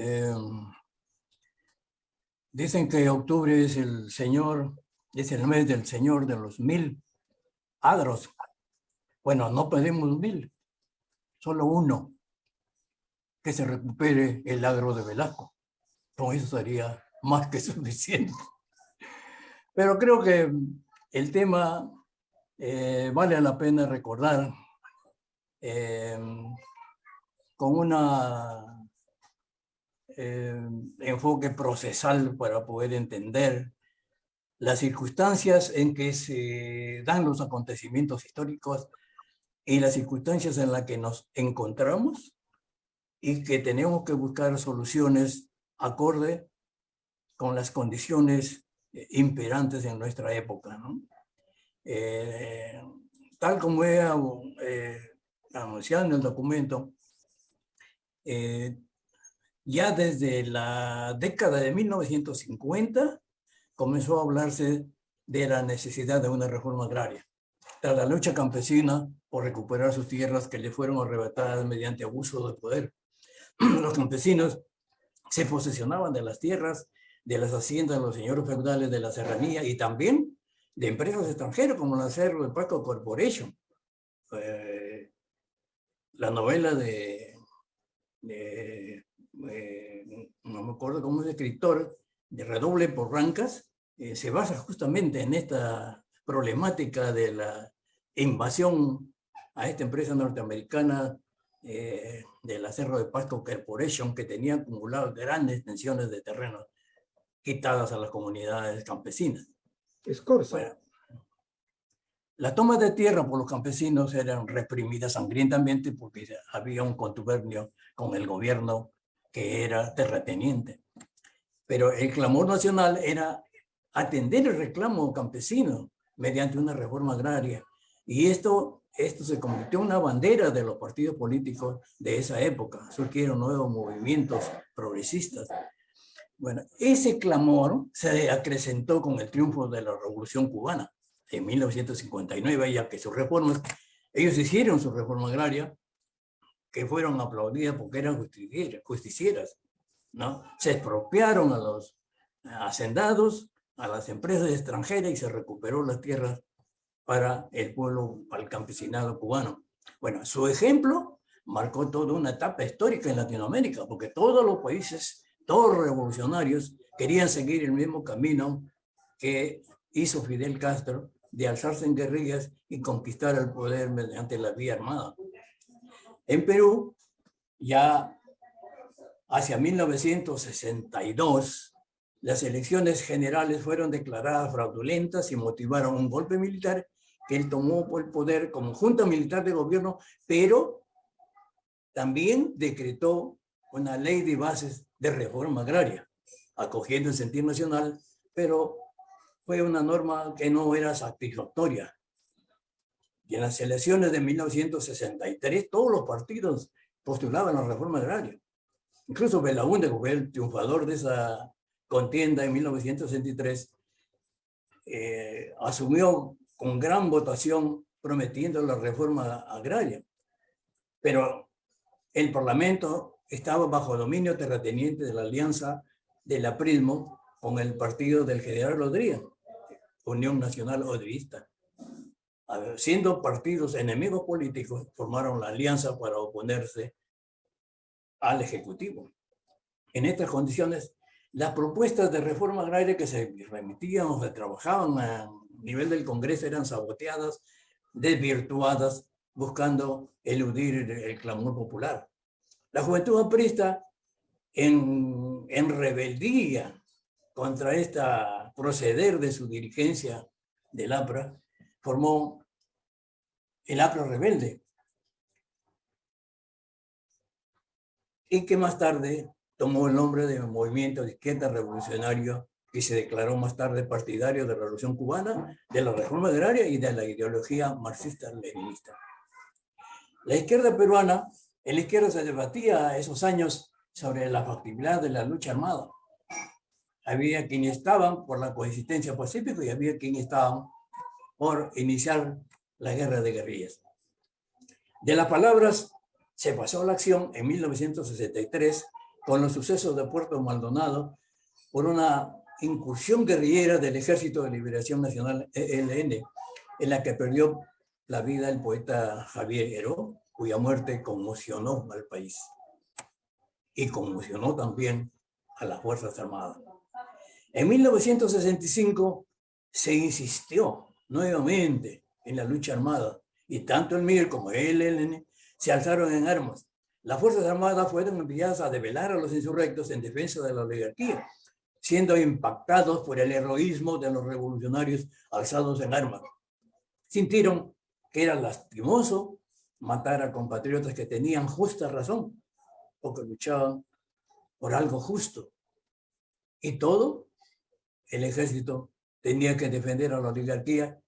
Eh, Dicen que octubre es es el mes del Señor de los 1000 agros. Bueno, no pedimos 1000, solo uno, que se recupere el agro de Velasco. Con eso sería más que suficiente. Pero creo que el tema vale la pena recordar eh, con una enfoque procesal para poder entender las circunstancias en que se dan los acontecimientos históricos y las circunstancias en las que nos encontramos y que tenemos que buscar soluciones acorde con las condiciones imperantes en nuestra época, ¿no? Tal como he anunciado en el documento, ya desde la década de 1950 comenzó a hablarse de la necesidad de una reforma agraria. Tras la lucha campesina por recuperar sus tierras que le fueron arrebatadas mediante abuso de poder, los campesinos se posesionaban de las tierras, de las haciendas de los señores feudales de la serranía y también de empresas extranjeras como la Cerro de Pasco Corporation. La novela no me acuerdo cómo es el escritor, de Redoble Porrancas, se basa justamente en esta problemática de la invasión a esta empresa norteamericana de la Cerro de Pasco Corporation, que tenía acumulado grandes extensiones de terrenos quitadas a las comunidades campesinas. Escorza. Bueno, las tomas de tierra por los campesinos eran reprimidas sangrientamente porque había un contubernio con el gobierno que era terrateniente. Pero el clamor nacional era atender el reclamo campesino mediante una reforma agraria. Y esto se convirtió en una bandera de los partidos políticos de esa época. Surgieron nuevos movimientos progresistas. Bueno, ese clamor se acrecentó con el triunfo de la Revolución Cubana en 1959, ya que sus reformas, ellos hicieron su reforma agraria, que fueron aplaudidas porque eran justicieras, ¿no? Se expropiaron a los hacendados, a las empresas extranjeras y se recuperó las tierras para el pueblo, para el campesinado cubano. Bueno, su ejemplo marcó toda una etapa histórica en Latinoamérica, porque todos los países, todos los revolucionarios querían seguir el mismo camino que hizo Fidel Castro de alzarse en guerrillas y conquistar el poder mediante la vía armada. En Perú, ya hacia 1962, las elecciones generales fueron declaradas fraudulentas y motivaron un golpe militar que él tomó el poder como junta militar de gobierno, pero también decretó una ley de bases de reforma agraria, acogiendo el sentir nacional, pero fue una norma que no era satisfactoria. Y en las elecciones de 1963, todos los partidos postulaban la reforma agraria. Incluso Belaúnde, que fue el triunfador de esa contienda en 1963, asumió con gran votación prometiendo la reforma agraria. Pero el Parlamento estaba bajo dominio terrateniente de la alianza del aprismo con el partido del general Odría, Unión Nacional Odrista. Siendo partidos enemigos políticos, formaron la alianza para oponerse al Ejecutivo. En estas condiciones, las propuestas de reforma agraria que se remitían o se trabajaban a nivel del Congreso eran saboteadas, desvirtuadas, buscando eludir el clamor popular. La juventud aprista, en rebeldía contra este proceder de su dirigencia del APRA, formó el APRA Rebelde, y que más tarde tomó el nombre de Movimiento de Izquierda Revolucionario, que se declaró más tarde partidario de la Revolución Cubana, de la reforma agraria y de la ideología marxista-leninista. La izquierda peruana, en la izquierda se debatía esos años sobre la factibilidad de la lucha armada. Había quienes estaban por la coexistencia pacífica y había quienes estaban por iniciar la guerra de guerrillas. De las palabras se pasó a la acción en 1963 con los sucesos de Puerto Maldonado por una incursión guerrillera del Ejército de Liberación Nacional, ELN, en la que perdió la vida el poeta Javier Heró, cuya muerte conmocionó al país y conmocionó también a las Fuerzas Armadas. En 1965 se insistió nuevamente en la lucha armada y tanto el MIR como el ELN se alzaron en armas. Las Fuerzas Armadas fueron enviadas a debelar a los insurrectos en defensa de la oligarquía, siendo impactados por el heroísmo de los revolucionarios alzados en armas. Sintieron que era lastimoso matar a compatriotas que tenían justa razón o que luchaban por algo justo. Y todo, el ejército tenía que defender a la oligarquía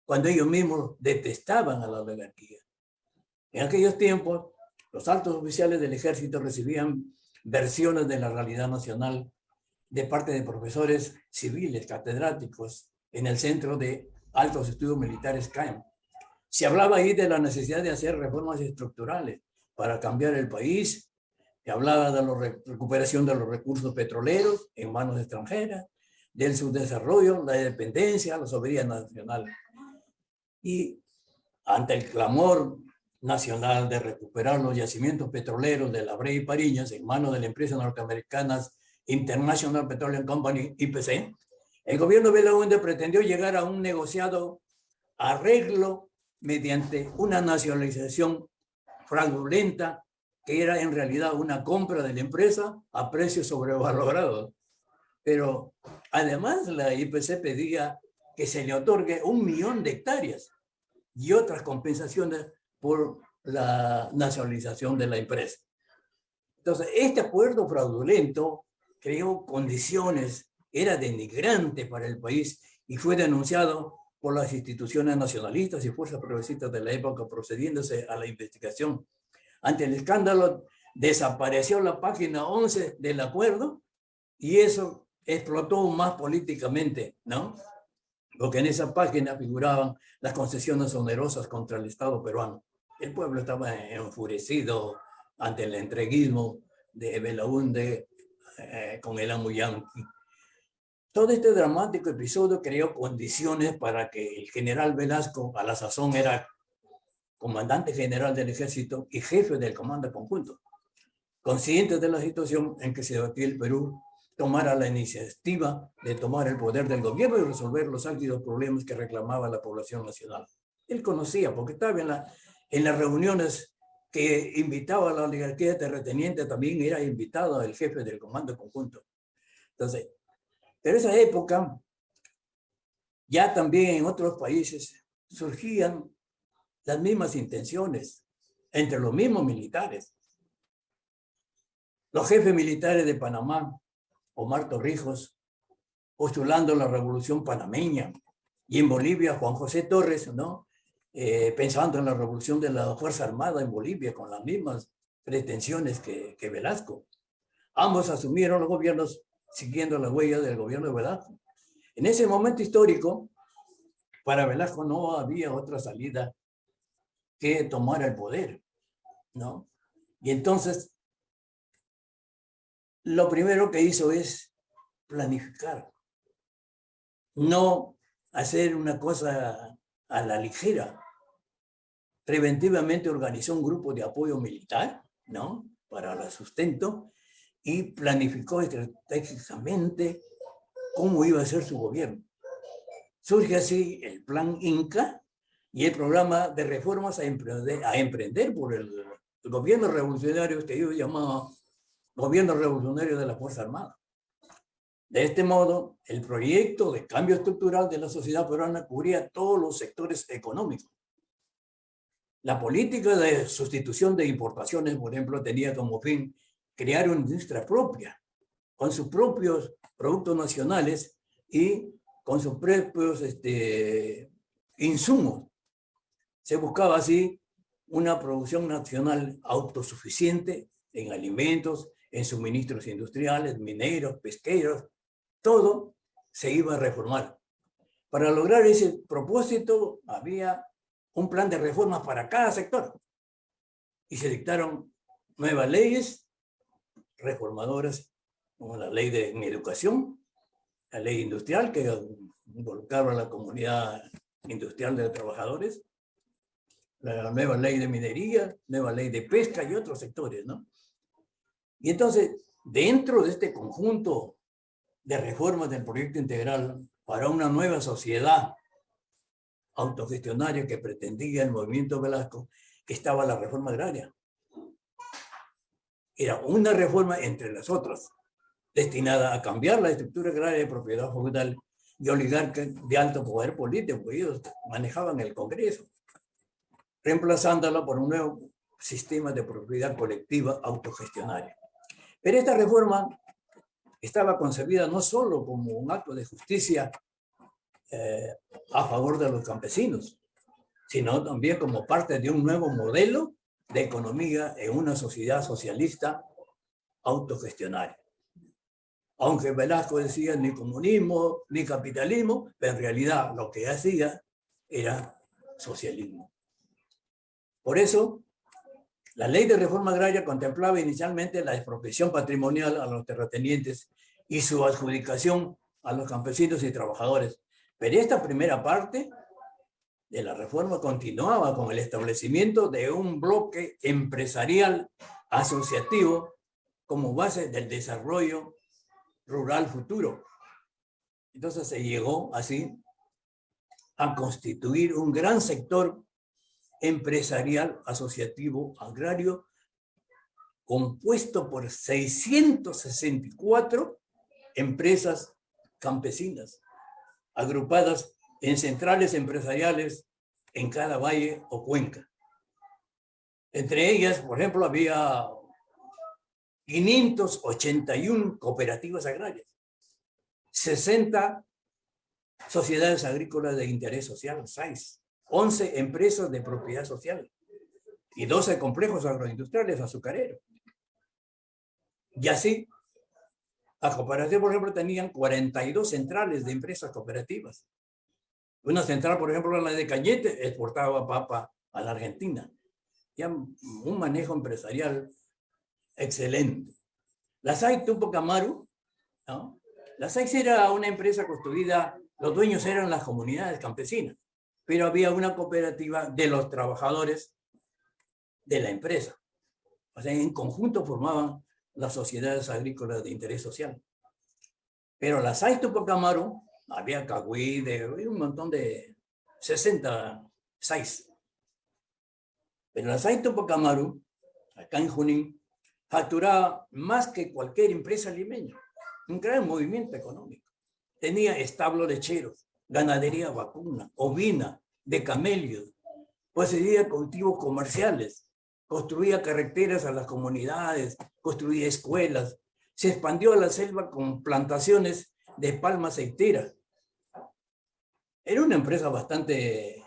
cuando ellos mismos detestaban a la oligarquía. En aquellos tiempos, los altos oficiales del ejército recibían versiones de la realidad nacional de parte de profesores civiles, catedráticos, en el Centro de Altos Estudios Militares CAEM. Se hablaba ahí de la necesidad de hacer reformas estructurales para cambiar el país. Se hablaba de la recuperación de los recursos petroleros en manos extranjeras, del subdesarrollo, la independencia, la soberanía nacional. Y ante el clamor nacional de recuperar los yacimientos petroleros de La Brea y Pariñas en manos de la empresa norteamericana International Petroleum Company, IPC, el gobierno de Belaúnde pretendió llegar a un negociado arreglo mediante una nacionalización fraudulenta que era en realidad una compra de la empresa a precios sobrevalorados. Pero además la IPC pedía que se le otorgue 1 millón de hectáreas y otras compensaciones por la nacionalización de la empresa. Entonces, este acuerdo fraudulento creó condiciones, era denigrante para el país y fue denunciado por las instituciones nacionalistas y fuerzas progresistas de la época, procediéndose a la investigación. Ante el escándalo, desapareció la página 11 del acuerdo y eso explotó más políticamente, ¿no? Porque en esa página figuraban las concesiones onerosas contra el Estado peruano. El pueblo estaba enfurecido ante el entreguismo de Belaúnde con el amo yanqui. Todo este dramático episodio creó condiciones para que el general Velasco, a la sazón era comandante general del ejército y jefe del comando conjunto, consciente de la situación en que se debatía el Perú, tomara la iniciativa de tomar el poder del gobierno y resolver los álgidos problemas que reclamaba la población nacional. Él conocía, porque estaba en las reuniones que invitaba a la oligarquía terrateniente, también era invitado el jefe del comando conjunto. Entonces, pero esa época, ya también en otros países, surgían las mismas intenciones entre los mismos militares. Los jefes militares de Panamá, Omar Torrijos, postulando la revolución panameña, y en Bolivia Juan José Torres, ¿no? Pensando en la revolución de la Fuerza Armada en Bolivia con las mismas pretensiones que Velasco. Ambos asumieron los gobiernos siguiendo las huellas del gobierno de Velasco. En ese momento histórico, para Velasco no había otra salida que tomar el poder, ¿no? Y entonces, lo primero que hizo es planificar, no hacer una cosa a la ligera. Preventivamente organizó un grupo de apoyo militar, ¿no? Para el sustento y planificó estratégicamente cómo iba a ser su gobierno. Surge así el Plan Inca y el programa de reformas a emprender por el gobierno revolucionario que yo llamaba Gobierno Revolucionario de la Fuerza Armada. De este modo, el proyecto de cambio estructural de la sociedad peruana cubría todos los sectores económicos. La política de sustitución de importaciones, por ejemplo, tenía como fin crear una industria propia, con sus propios productos nacionales y con sus propios insumos. Se buscaba así una producción nacional autosuficiente en alimentos, en suministros industriales, mineros, pesqueros, todo se iba a reformar. Para lograr ese propósito había un plan de reformas para cada sector y se dictaron nuevas leyes reformadoras, como la ley de educación, la ley industrial que involucraba a la comunidad industrial de trabajadores, la nueva ley de minería, nueva ley de pesca y otros sectores, ¿no? Y entonces, dentro de este conjunto de reformas del proyecto integral para una nueva sociedad autogestionaria que pretendía el movimiento Velasco, estaba la reforma agraria. Era una reforma entre las otras, destinada a cambiar la estructura agraria de propiedad feudal y oligarca de alto poder político, porque ellos manejaban el Congreso, reemplazándola por un nuevo sistema de propiedad colectiva autogestionaria. Pero esta reforma estaba concebida no solo como un acto de justicia a favor de los campesinos, sino también como parte de un nuevo modelo de economía en una sociedad socialista autogestionaria. Aunque Velasco decía ni comunismo ni capitalismo, pero en realidad lo que hacía era socialismo. Por eso, la ley de reforma agraria contemplaba inicialmente la expropiación patrimonial a los terratenientes y su adjudicación a los campesinos y trabajadores. Pero esta primera parte de la reforma continuaba con el establecimiento de un bloque empresarial asociativo como base del desarrollo rural futuro. Entonces se llegó así a constituir un gran sector empresarial asociativo agrario compuesto por 664 empresas campesinas agrupadas en centrales empresariales en cada valle o cuenca. Entre ellas, por ejemplo, había 581 cooperativas agrarias, 60 sociedades agrícolas de interés social, SAIS, 11 empresas de propiedad social y 12 complejos agroindustriales azucareros. Y así, la cooperativa, por ejemplo, tenían 42 centrales de empresas cooperativas. Una central, por ejemplo, la de Cañete, exportaba papa a la Argentina. Ya un manejo empresarial excelente. La SAIS Tupac Amaru, ¿no? La SAIS era una empresa construida, los dueños eran las comunidades campesinas, pero había una cooperativa de los trabajadores de la empresa. O sea, en conjunto formaban las sociedades agrícolas de interés social. Pero la SAIS Tupac Amaru, había Cahuide, un montón de 60 SAIS. Pero la SAIS Tupac Amaru, acá en Junín, facturaba más que cualquier empresa limeña. Un gran movimiento económico. Tenía establos lecheros, ganadería vacuna, ovina, de camellos, poseía cultivos comerciales, construía carreteras a las comunidades, construía escuelas, se expandió a la selva con plantaciones de palma aceitera. Era una empresa bastante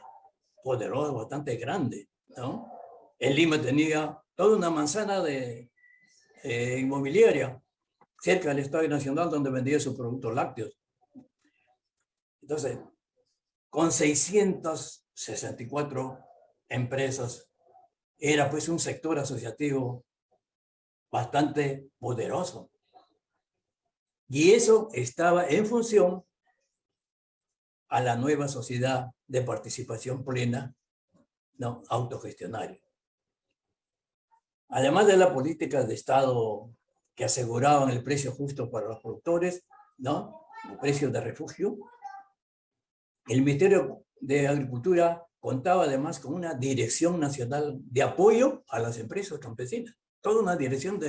poderosa, bastante grande, ¿no? En Lima tenía toda una manzana de inmobiliaria cerca del Estadio Nacional donde vendía sus productos lácteos. Entonces, con 664 empresas, era pues un sector asociativo bastante poderoso. Y eso estaba en función a la nueva sociedad de participación plena, no autogestionaria. Además de la política de Estado que aseguraban el precio justo para los productores, ¿no? El precio de refugio, el Ministerio de Agricultura contaba además con una Dirección Nacional de Apoyo a las Empresas Campesinas, toda una dirección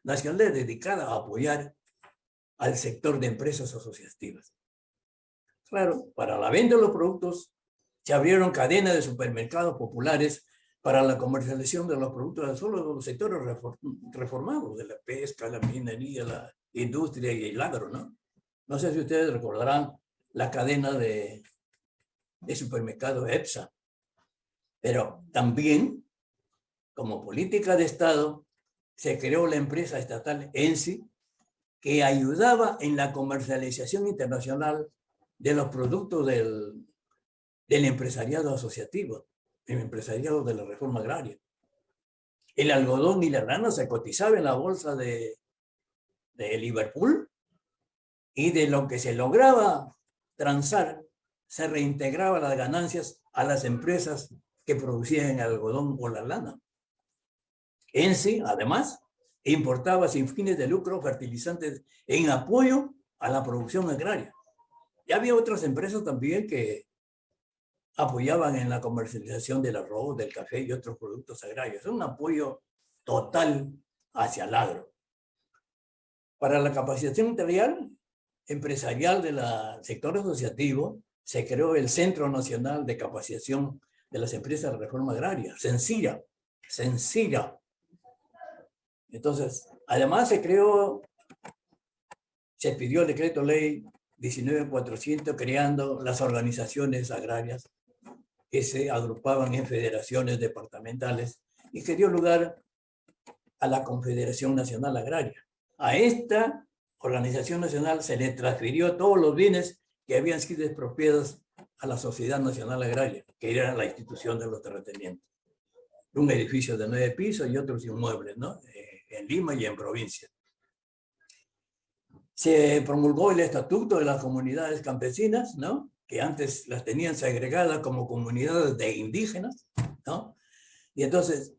nacional dedicada a apoyar al sector de empresas asociativas. Claro, para la venta de los productos se abrieron cadenas de supermercados populares para la comercialización de los productos de solo los sectores reformados, de la pesca, la minería, la industria y el agro, ¿no? No sé si ustedes recordarán la cadena de supermercados EPSA, pero también, como política de Estado, se creó la empresa estatal ENSI, que ayudaba en la comercialización internacional de los productos del empresariado asociativo, el empresariado de la reforma agraria. El algodón y la grana se cotizaba en la bolsa de de Liverpool, y de lo que se lograba transar, se reintegraba las ganancias a las empresas que producían el algodón o la lana. ENCE, además, importaba sin fines de lucro fertilizantes en apoyo a la producción agraria. Y había otras empresas también que apoyaban en la comercialización del arroz, del café y otros productos agrarios. Un apoyo total hacia el agro. Para la capacitación empresarial del sector asociativo, se creó el Centro Nacional de Capacitación de las Empresas de Reforma Agraria. Sencilla. Entonces, además se pidió el decreto ley 19.400 creando las organizaciones agrarias que se agrupaban en federaciones departamentales y que dio lugar a la Confederación Nacional Agraria. A esta organización nacional se le transfirió todos los bienes que habían sido expropiados a la Sociedad Nacional Agraria, que era la institución de los terratenientes. Un edificio de 9 pisos y otros inmuebles, ¿no? En Lima y en provincia. Se promulgó el Estatuto de las Comunidades Campesinas, ¿no? Que antes las tenían segregadas como comunidades de indígenas, ¿no? Y entonces,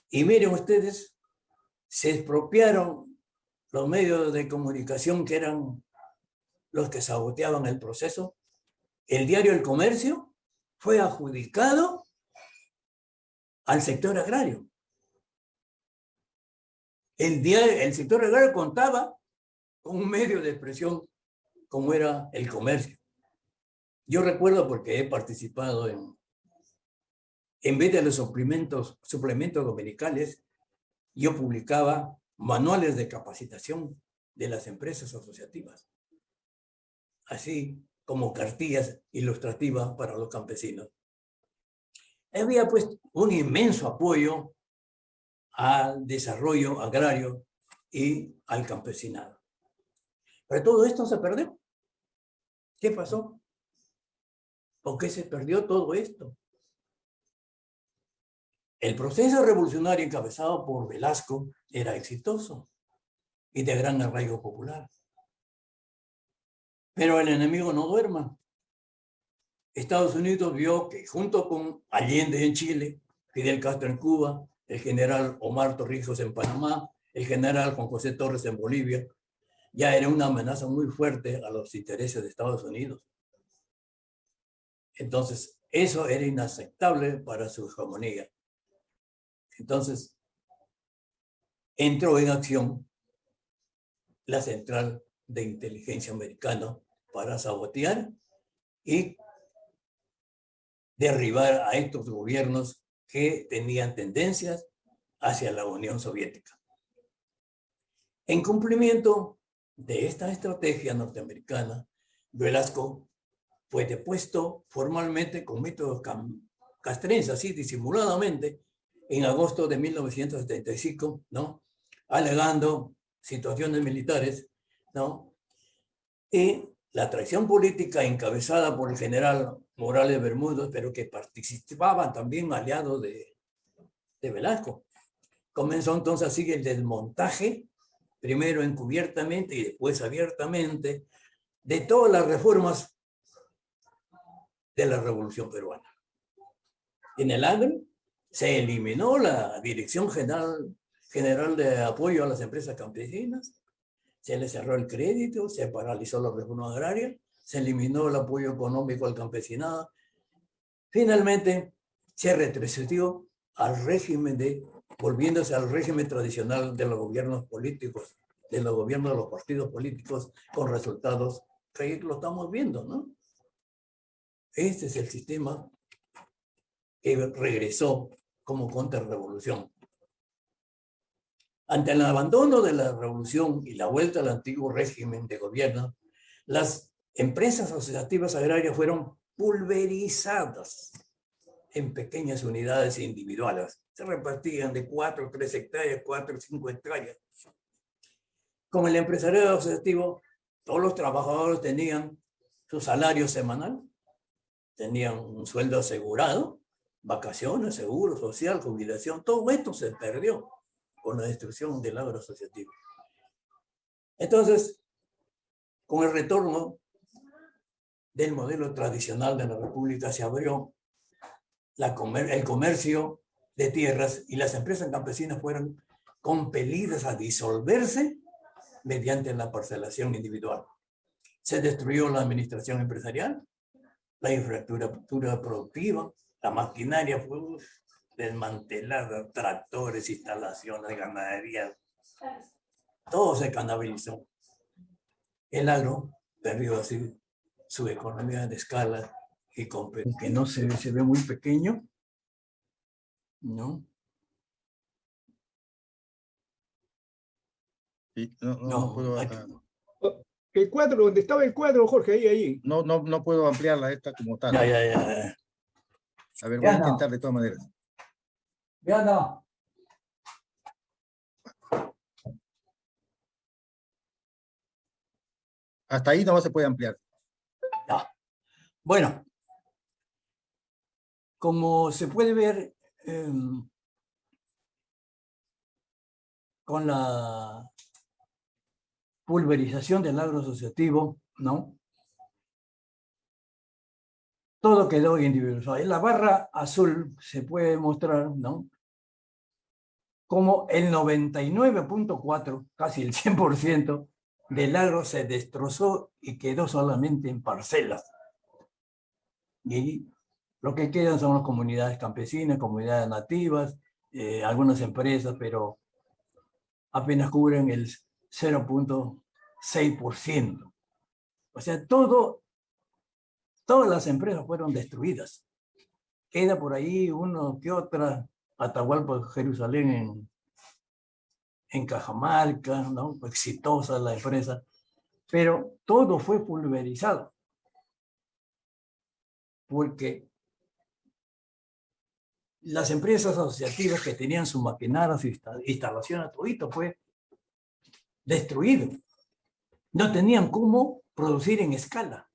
y miren ustedes, se expropiaron los medios de comunicación que eran los que saboteaban el proceso. El diario El Comercio fue adjudicado al sector agrario. El sector agrario contaba con un medio de expresión como era El Comercio. Yo recuerdo porque he participado en vez de los suplementos dominicales, yo publicaba manuales de capacitación de las empresas asociativas, así como cartillas ilustrativas para los campesinos. Había pues un inmenso apoyo al desarrollo agrario y al campesinado. Pero todo esto se perdió. ¿Qué pasó? ¿Por qué se perdió todo esto? El proceso revolucionario encabezado por Velasco era exitoso y de gran arraigo popular. Pero el enemigo no duerma. Estados Unidos vio que junto con Allende en Chile, Fidel Castro en Cuba, el general Omar Torrijos en Panamá, el general Juan José Torres en Bolivia, ya era una amenaza muy fuerte a los intereses de Estados Unidos. Entonces, eso era inaceptable para su hegemonía. Entonces, entró en acción la Central de Inteligencia Americana para sabotear y derribar a estos gobiernos que tenían tendencias hacia la Unión Soviética. En cumplimiento de esta estrategia norteamericana, Velasco fue depuesto formalmente con métodos castrenses, así disimuladamente, en agosto de 1975, ¿no? Alegando situaciones militares, ¿no? Y la traición política encabezada por el general Morales Bermúdez, pero que participaban también aliados de Velasco. Comenzó entonces así el desmontaje, primero encubiertamente y después abiertamente, de todas las reformas de la Revolución Peruana. En el agro se eliminó la Dirección General de Apoyo a las Empresas Campesinas, se le cerró el crédito, se paralizó la reforma agraria, se eliminó el apoyo económico al campesinado. Finalmente, se retrocedió al régimen volviéndose al régimen tradicional de los gobiernos políticos, de los gobiernos de los partidos políticos, con resultados que lo estamos viendo, ¿no? Este es el sistema que regresó como contrarrevolución. Ante el abandono de la revolución y la vuelta al antiguo régimen de gobierno, las empresas asociativas agrarias fueron pulverizadas en pequeñas unidades individuales. Se repartían de 4 o 3 hectáreas, 4 o 5 hectáreas. Con el empresariado asociativo, todos los trabajadores tenían su salario semanal, tenían un sueldo asegurado, vacaciones, seguro social, jubilación. Todo esto se perdió con la destrucción del agro asociativo. Entonces, con el retorno del modelo tradicional de la República, se abrió el comercio de tierras y las empresas campesinas fueron compelidas a disolverse mediante la parcelación individual. Se destruyó la administración empresarial, la infraestructura productiva, la maquinaria fue desmantelada, tractores, instalaciones, ganadería, todo se canalizó. El agro perdió así su economía de escala y que no se ve muy pequeño, ¿no? Sí, no puedo. El cuadro, donde estaba el cuadro, Jorge, ahí. No puedo ampliarla esta como tal. Ya. A ver, voy a intentar de todas maneras. Ya no. Hasta ahí no se puede ampliar. Ya. Bueno, como se puede ver con la pulverización del agro asociativo, ¿no? Todo quedó individualizado. En la barra azul se puede mostrar, ¿no? Como el 99.4, casi el 100% del agro se destrozó y quedó solamente en parcelas. Y lo que quedan son las comunidades campesinas, comunidades nativas, algunas empresas, pero apenas cubren el 0.6%. O sea, todas las empresas fueron destruidas. Queda por ahí uno que otra, Atahualpa, Jerusalén, en Cajamarca, ¿no? Exitosa la empresa, pero todo fue pulverizado. Porque las empresas asociativas que tenían su maquinaria, su instalación, todo fue destruido. No tenían cómo producir en escala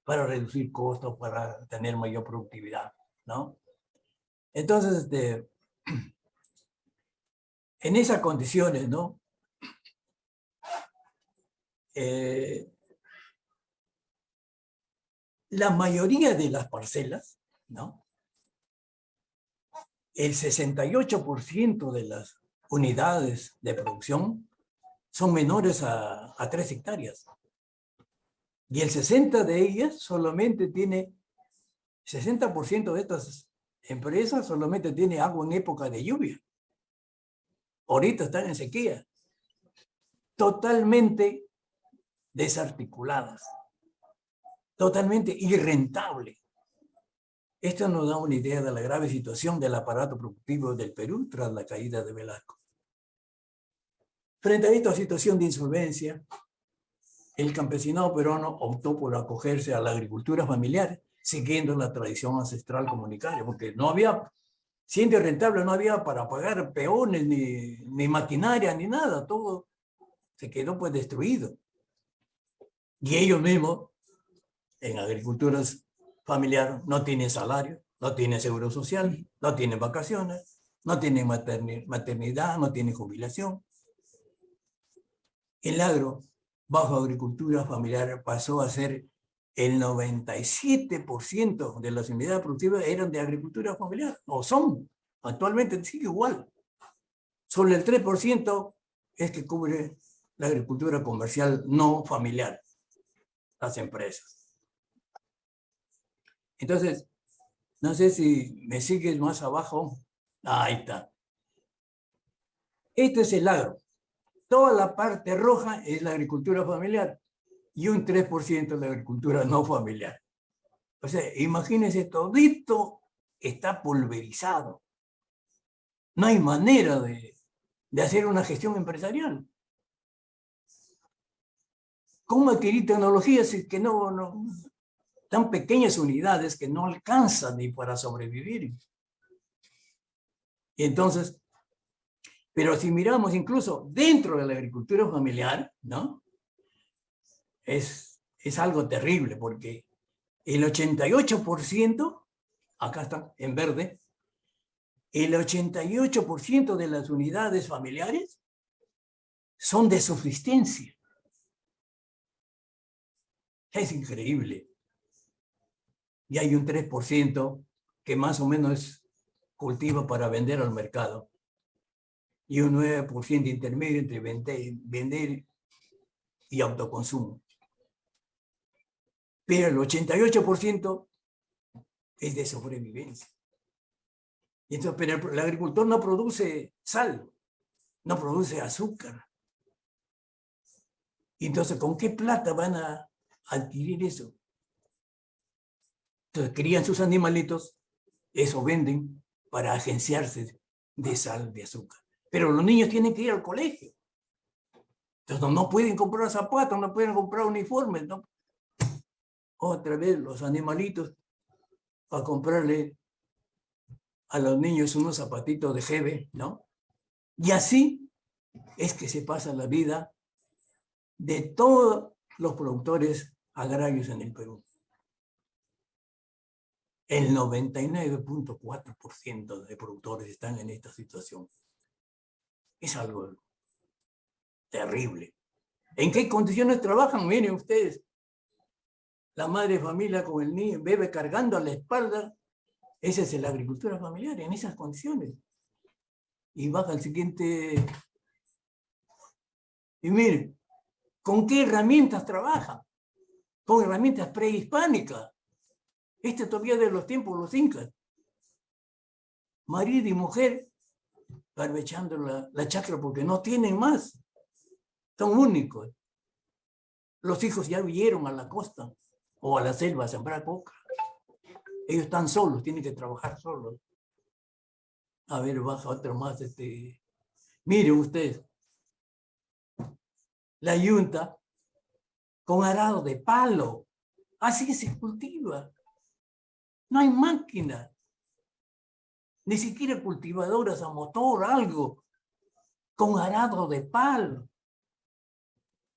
para reducir costos, para tener mayor productividad, ¿no? Entonces, en esas condiciones, ¿no? La mayoría de las parcelas, ¿no? El 68% de las unidades de producción son menores a 3 hectáreas. Y el 60% de ellas solamente tiene, 60% de estas empresas solamente tiene agua en época de lluvia. Ahorita están en sequía. Totalmente desarticuladas. Totalmente irrentable. Esto nos da una idea de la grave situación del aparato productivo del Perú tras la caída de Velasco. Frente a esta situación de insolvencia, el campesinado peruano optó por acogerse a la agricultura familiar, siguiendo la tradición ancestral comunitaria, porque no había, siendo rentable, no había para pagar peones, ni maquinaria, ni nada, todo se quedó pues destruido. Y ellos mismos, en agriculturas familiar, no tienen salario, no tienen seguro social, no tienen vacaciones, no tienen maternidad, no tienen jubilación. El agro, bajo agricultura familiar, pasó a ser el 97% de las unidades productivas eran de agricultura familiar, o son, actualmente sigue igual. Solo el 3% es que cubre la agricultura comercial no familiar, las empresas. Entonces, no sé si me sigues más abajo. Ahí está. Este es el agro. Toda la parte roja es la agricultura familiar y un 3% es la agricultura no familiar. O sea, imagínense, todito está pulverizado. No hay manera de hacer una gestión empresarial. ¿Cómo adquirir tecnologías que no tan pequeñas unidades que no alcanzan ni para sobrevivir? Y entonces, pero si miramos incluso dentro de la agricultura familiar, ¿no? Es algo terrible porque el 88%, acá está en verde, el 88% de las unidades familiares son de subsistencia. Es increíble. Y hay un 3% que más o menos cultiva para vender al mercado. Y un 9% intermedio entre vender y autoconsumo. Pero el 88% es de sobrevivencia. Y entonces, pero el agricultor no produce sal, no produce azúcar. Y entonces, ¿con qué plata van a adquirir eso? Entonces, crían sus animalitos, eso venden para agenciarse de sal, de azúcar. Pero los niños tienen que ir al colegio. Entonces, no pueden comprar zapatos, no pueden comprar uniformes, ¿no? Otra vez los animalitos para comprarle a los niños unos zapatitos de jeve, ¿no? Y así es que se pasa la vida de todos los productores agrarios en el Perú. El 99.4% de productores están en esta situación. Es algo terrible. ¿En qué condiciones trabajan? Miren ustedes, la madre de familia con el niño, bebé cargando a la espalda. Esa es la agricultura familiar, en esas condiciones. Y baja al siguiente. Y miren, ¿con qué herramientas trabajan? Con herramientas prehispánicas. Este todavía de los tiempos de los incas. Marido y mujer barbechando la chacra porque no tienen más. Son únicos. Los hijos ya huyeron a la costa o a la selva a sembrar coca. Ellos están solos, tienen que trabajar solos. A ver, baja otro más. Miren ustedes. La yunta con arado de palo. Así que se cultiva. No hay máquina. Ni siquiera cultivadoras a motor, algo. Con arado de palo.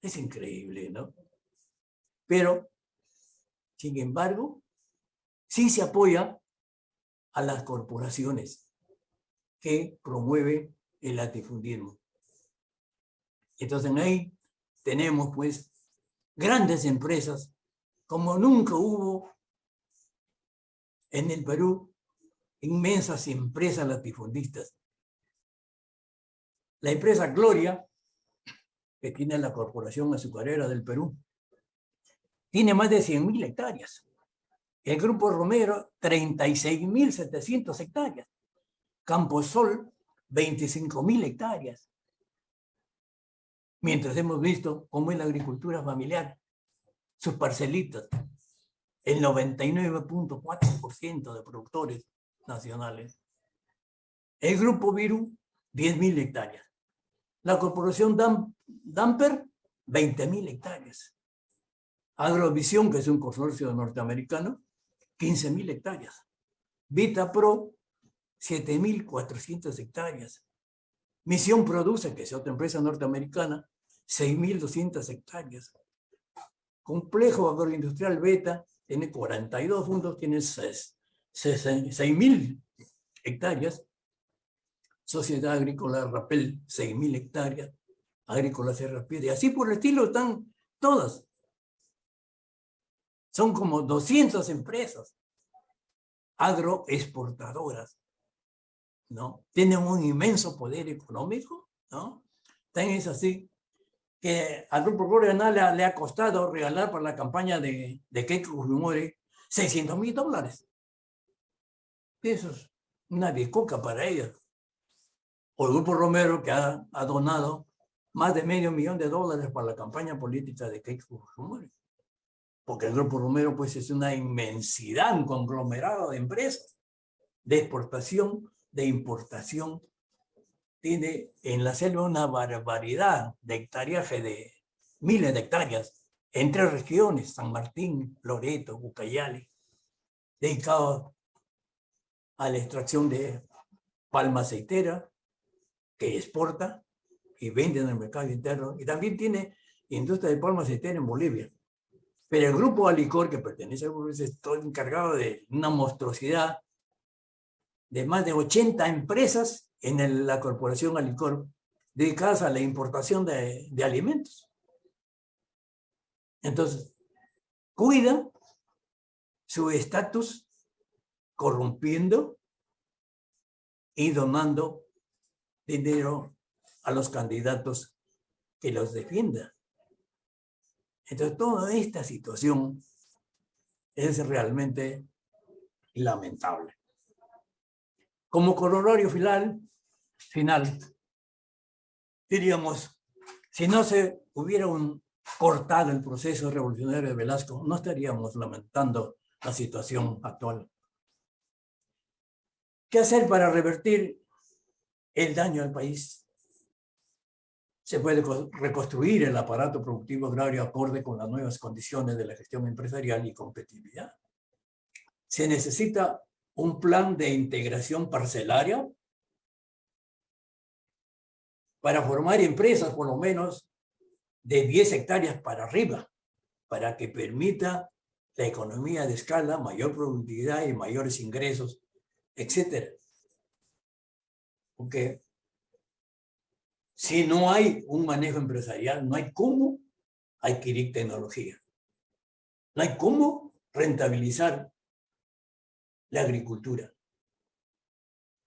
Es increíble, ¿no? Pero, sin embargo, sí se apoya a las corporaciones que promueven el latifundismo. Entonces ahí tenemos pues grandes empresas como nunca hubo en el Perú, inmensas empresas latifundistas. La empresa Gloria, que tiene la Corporación Azucarera del Perú, tiene más de 100.000 hectáreas. El Grupo Romero, 36.700 hectáreas. Camposol, 25.000 hectáreas. Mientras hemos visto cómo es la agricultura familiar, sus parcelitas, el 99.4% de productores nacionales. El Grupo Virú, 10.000 hectáreas. La Corporación Damper, 20.000 hectáreas. Agrovisión, que es un consorcio norteamericano, 15.000 hectáreas. Vitapro, 7.400 hectáreas. Misión Produce, que es otra empresa norteamericana, 6.200 hectáreas. Complejo Agroindustrial Beta tiene 42 puntos, tiene 6.000 hectáreas. Sociedad Agrícola Rapel, 6.000 hectáreas. Agrícola Serrapiedra, y así por el estilo están todas. Son como 200 empresas agroexportadoras, ¿no? Tienen un inmenso poder económico, ¿no? Tan es así que al Grupo Gloria le ha costado regalar para la campaña de Keiko Fujimori $600.000. Eso es una bicoca para ellos. O el Grupo Romero, que ha donado más de $500,000 para la campaña política de Keiko Fujimori. Porque el Grupo Romero pues es una inmensidad, un conglomerado de empresas de exportación, de importación. Tiene en la selva una barbaridad de hectáreas, de miles de hectáreas, en 3 regiones, San Martín, Loreto, Ucayali, dedicados a la extracción de palma aceitera, que exporta y vende en el mercado interno. Y también tiene industria de palma aceitera en Bolivia. Pero el Grupo Alicor, que pertenece al grupo, está encargado de una monstruosidad de más de 80 empresas en la Corporación Alicor dedicadas a la importación de alimentos. Entonces, cuidan su estatus corrompiendo y donando dinero a los candidatos que los defiendan. Entonces, toda esta situación es realmente lamentable. Como corolario final, diríamos, si no se hubiera cortado el proceso revolucionario de Velasco, no estaríamos lamentando la situación actual. ¿Qué hacer para revertir el daño al país? Se puede reconstruir el aparato productivo agrario acorde con las nuevas condiciones de la gestión empresarial y competitividad. Se necesita un plan de integración parcelaria para formar empresas por lo menos de 10 hectáreas para arriba, para que permita la economía de escala, mayor productividad y mayores ingresos, etc. Porque si no hay un manejo empresarial, no hay cómo adquirir tecnología. No hay cómo rentabilizar la agricultura.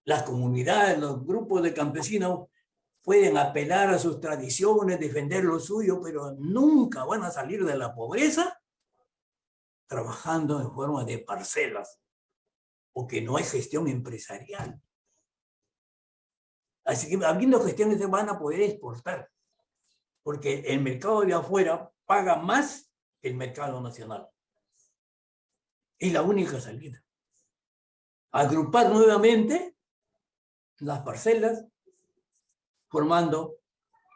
Las comunidades, los grupos de campesinos pueden apelar a sus tradiciones, defender lo suyo, pero nunca van a salir de la pobreza trabajando en forma de parcelas, porque no hay gestión empresarial. Así que habiendo gestiones se van a poder exportar, porque el mercado de afuera paga más que el mercado nacional. Es la única salida. Agrupar nuevamente las parcelas, formando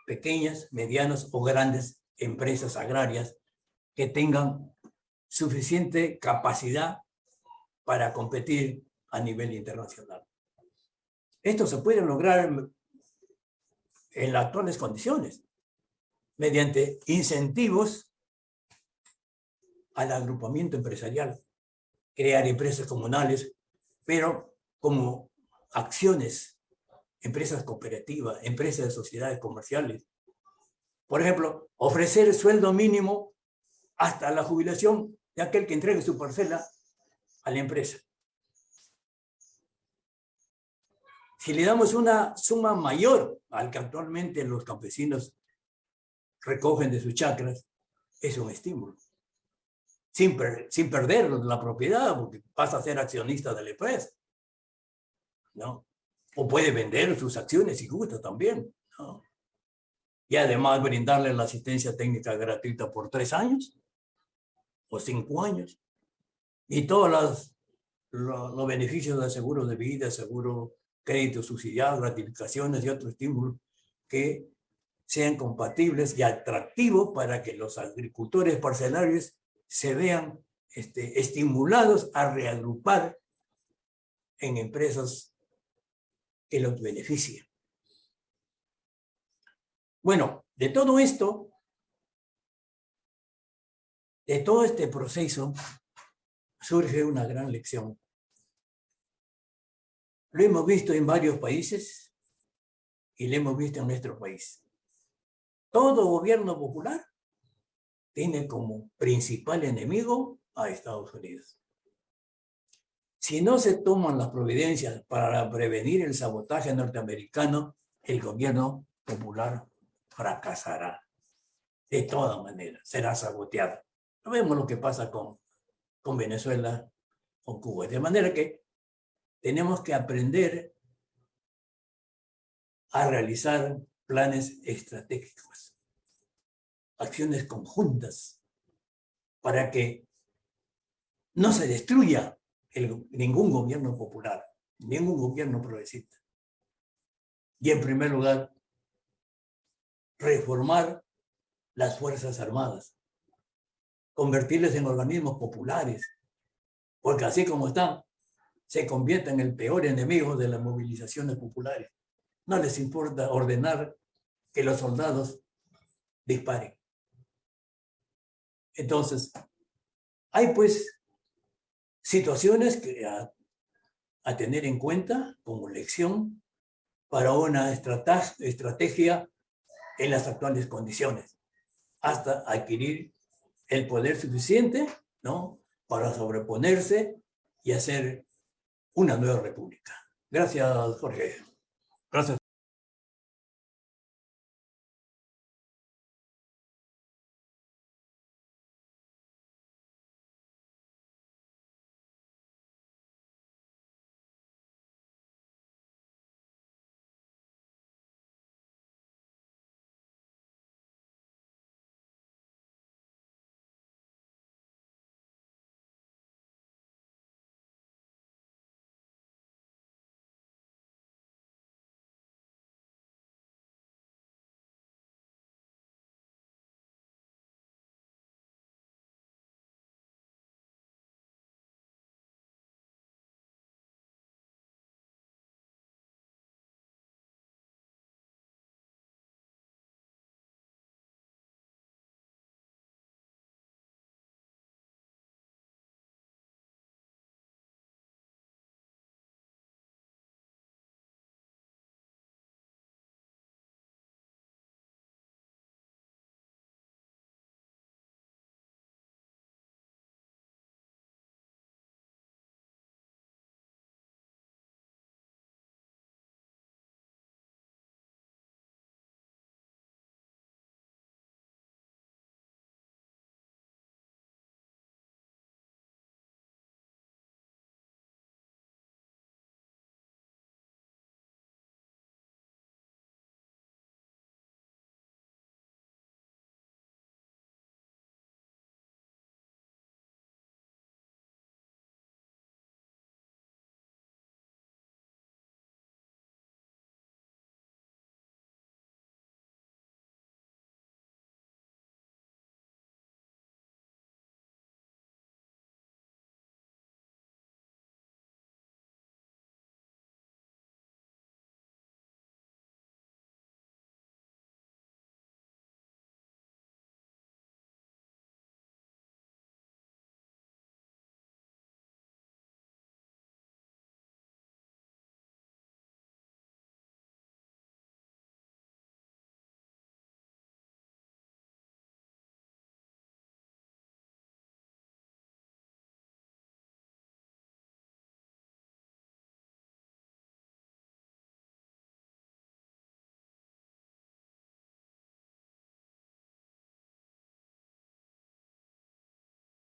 pequeñas, medianas o grandes empresas agrarias que tengan suficiente capacidad para competir a nivel internacional. Esto se puede lograr en las actuales condiciones, mediante incentivos al agrupamiento empresarial, crear empresas comunales, pero como acciones, empresas cooperativas, empresas de sociedades comerciales. Por ejemplo, ofrecer sueldo mínimo hasta la jubilación de aquel que entregue su parcela a la empresa. Si le damos una suma mayor al que actualmente los campesinos recogen de sus chacras, es un estímulo. Sin perder la propiedad, porque pasa a ser accionista de la empresa, ¿no? O puede vender sus acciones si gusta también, ¿no? Y además brindarle la asistencia técnica gratuita por 3 años o 5 años. Y todos los beneficios del seguro de vida, seguro, crédito subsidiado, gratificaciones y otros estímulos que sean compatibles y atractivos para que los agricultores parcelarios se vean estimulados a reagrupar en empresas que los beneficien. Bueno, de todo esto, de todo este proceso, surge una gran lección. Lo hemos visto en varios países y lo hemos visto en nuestro país. Todo gobierno popular tiene como principal enemigo a Estados Unidos. Si no se toman las providencias para prevenir el sabotaje norteamericano, el gobierno popular fracasará. De todas maneras, será saboteado. Vemos lo que pasa con Venezuela, con Cuba. De manera que tenemos que aprender a realizar planes estratégicos, acciones conjuntas, para que no se destruya ningún gobierno popular, ningún gobierno progresista. Y en primer lugar, reformar las Fuerzas Armadas, convertirlas en organismos populares, porque así como están, se convierten en el peor enemigo de las movilizaciones populares. No les importa ordenar que los soldados disparen. Entonces, hay pues situaciones que a tener en cuenta como lección para una estrategia en las actuales condiciones, hasta adquirir el poder suficiente ¿no? Para sobreponerse y hacer una nueva república. Gracias, Jorge. Gracias.